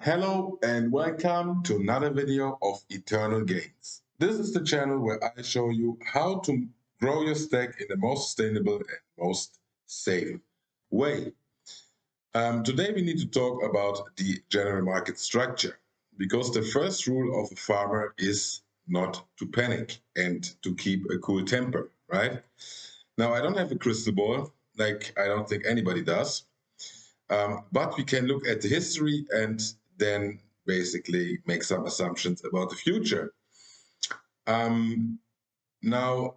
Hello and welcome to another video of Eternal Gains. This is the channel where I show you how to grow your stack in the most sustainable and most safe way. Today we need to talk about the general market structure because the first rule of a farmer is not to panic and to keep a cool temper, right? Now, I don't have a crystal ball, like I don't think anybody does. But we can look at the history and then basically make some assumptions about the future. Now,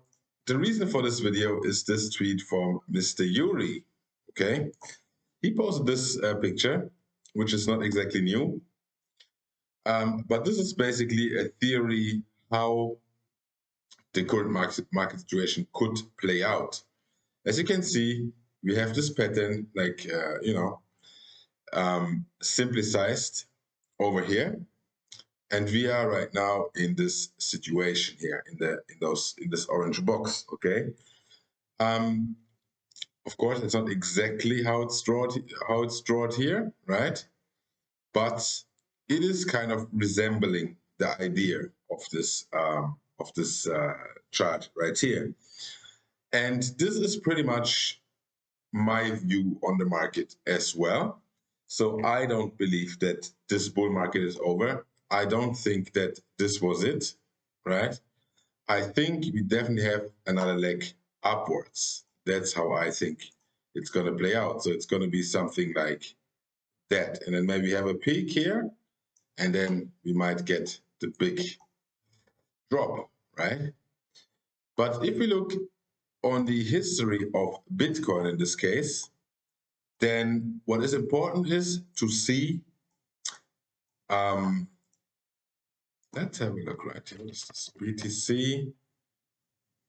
the reason for this video is this tweet from Mr. Yuri. Okay, he posted this picture, which is not exactly new, but this is basically a theory how the current market situation could play out. As you can see, we have this pattern, like simply sized over here, and we are right now in this situation here in this orange box. Okay, of course it's not exactly how it's drawn here, right? But it is kind of resembling the idea of this chart right here, and this is pretty much my view on the market as well. So I don't believe that this bull market is over. I don't think that this was it, right? I think we definitely have another leg upwards. That's how I think it's going to play out. So it's going to be something like that. And then maybe have a peak here, and then we might get the big drop, right? But if we look on the history of Bitcoin in this case, then what is important is to see, let's have a look right here. This is BTC.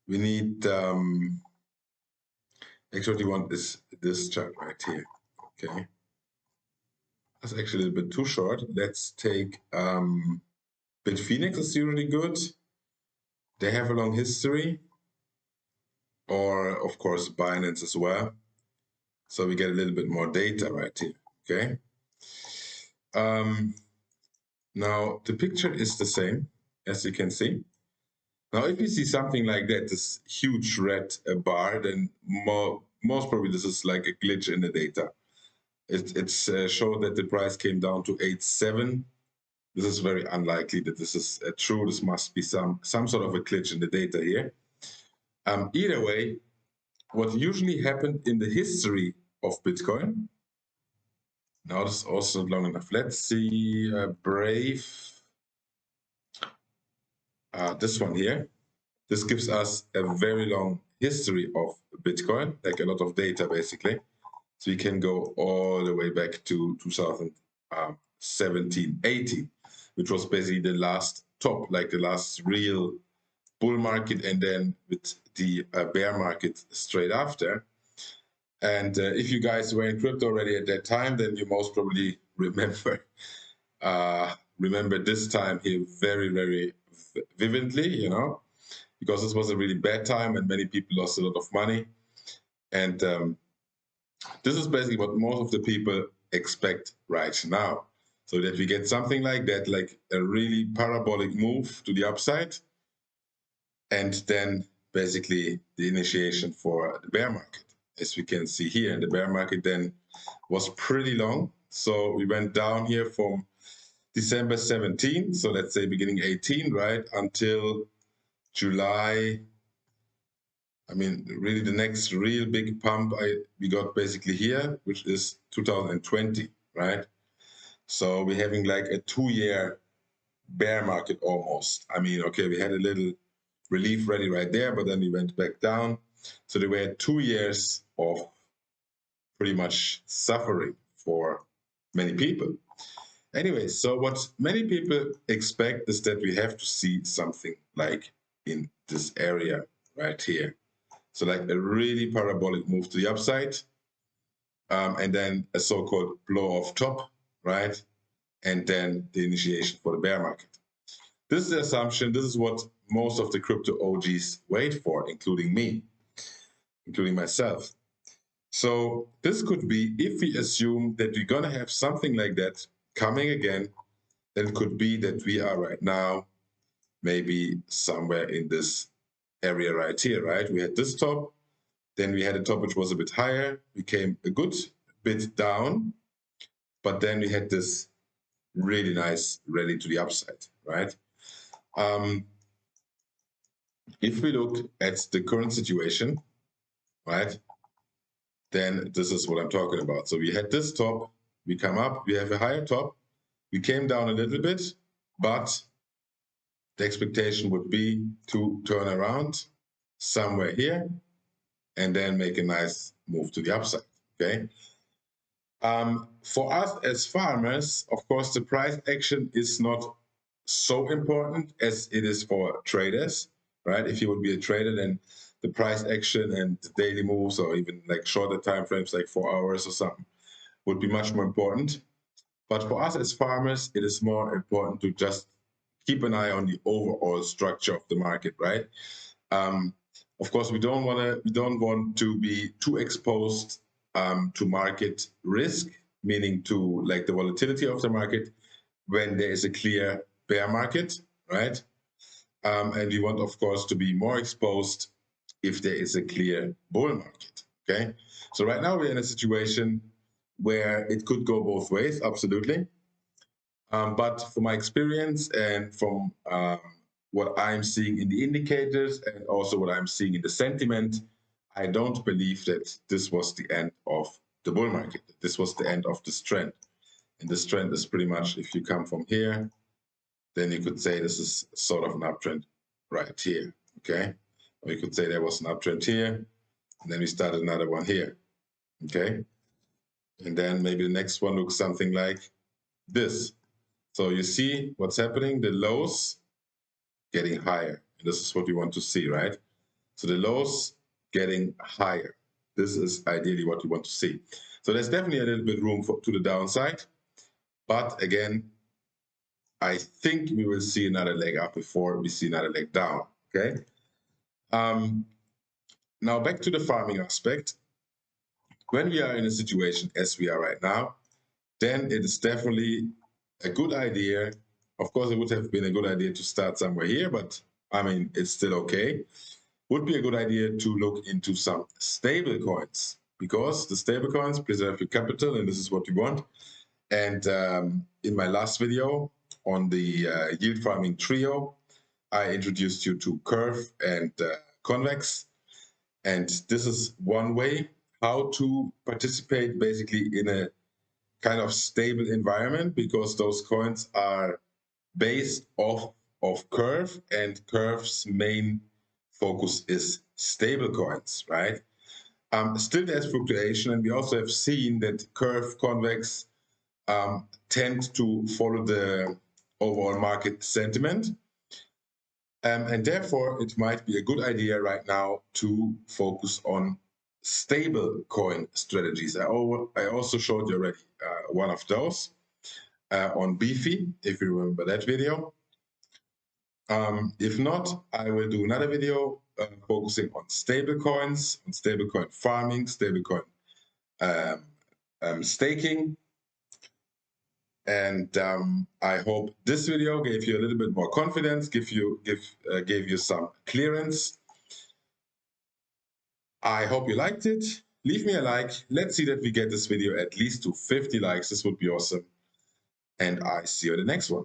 We need, actually we want this chart right here, okay? That's actually a little bit too short. Let's take, Bitfinex is usually good. They have a long history, or of course Binance as well. So we get a little bit more data right here, okay? Now the picture is the same, as you can see. Now, if you see something like that, this huge red bar, then most probably this is like a glitch in the data. It's showed that the price came down to 8.7. This is very unlikely that this is true. This must be some sort of a glitch in the data here. Either way, what usually happened in the history of Bitcoin. Now this is also long enough. Let's see, Brave. This one here. This gives us a very long history of Bitcoin, like a lot of data basically. So we can go all the way back to 2017, 18, which was basically the last top, like the last real bull market, and then with the bear market straight after. And if you guys were in crypto already at that time, then you most probably remember this time here very, very vividly, because this was a really bad time and many people lost a lot of money. And this is basically what most of the people expect right now. So that we get something like that, like a really parabolic move to the upside, and then basically the initiation for the bear market. As we can see here, the bear market then was pretty long. So we went down here from December 17, so let's say beginning 18, right, until July. I mean, really the next real big pump we got basically here, which is 2020, right? So we're having like a 2-year bear market almost. I mean, okay, we had a little relief ready right there, but then we went back down. So there were 2 years of pretty much suffering for many people. Anyway, so what many people expect is that we have to see something like in this area right here. So like a really parabolic move to the upside, and then a so-called blow off top, right? And then the initiation for the bear market. This is the assumption. This is what most of the crypto OGs wait for, including me, including myself. So this could be if we assume that we're going to have something like that coming again, then it could be that we are right now maybe somewhere in this area right here, right? We had this top, then we had a top which was a bit higher, we came a good bit down, but then we had this really nice rally to the upside, right? If we look at the current situation, right, then this is what I'm talking about. So we had this top, we come up, we have a higher top, we came down a little bit, but the expectation would be to turn around somewhere here and then make a nice move to the upside, okay? For us as farmers, of course, the price action is not so important as it is for traders, right? If you would be a trader, then the price action and the daily moves, or even like shorter time frames, like 4 hours or something, would be much more important. But for us as farmers, it is more important to just keep an eye on the overall structure of the market, right? Of course, we don't want to be too exposed to market risk, meaning to like the volatility of the market when there is a clear bear market, right? And we want, of course, to be more exposed if there is a clear bull market, okay? So right now we're in a situation where it could go both ways, absolutely. But from my experience and from what I'm seeing in the indicators and also what I'm seeing in the sentiment, I don't believe that this was the end of the bull market. This was the end of this trend. And this trend is pretty much, if you come from here, then you could say this is sort of an uptrend right here, okay? Or you could say there was an uptrend here, and then we started another one here, okay? And then maybe the next one looks something like this. So you see what's happening, the lows getting higher. And this is what you want to see, right? So the lows getting higher. This is ideally what you want to see. So there's definitely a little bit room to the downside. But again, I think we will see another leg up before we see another leg down, okay? Now back to the farming aspect. When we are in a situation as we are right now, then it is definitely a good idea. Of course, it would have been a good idea to start somewhere here, but I mean, it's still okay. Would be a good idea to look into some stable coins, because the stable coins preserve your capital, and this is what you want. And in my last video on the yield farming trio, I introduced you to Curve and Convex. And this is one way how to participate basically in a kind of stable environment, because those coins are based off of Curve, and Curve's main focus is stable coins, right? Still there's fluctuation, and we also have seen that Curve, Convex tend to follow the overall market sentiment. And therefore, it might be a good idea right now to focus on stable coin strategies. I also showed you already one of those on Beefy, if you remember that video. If not, I will do another video focusing on stable coins, on stablecoin farming, stablecoin staking. And I hope this video gave you a little bit more confidence, gave you some clearance. I hope you liked it. Leave me a like. Let's see that we get this video at least to 50 likes. This would be awesome. And I see you in the next one.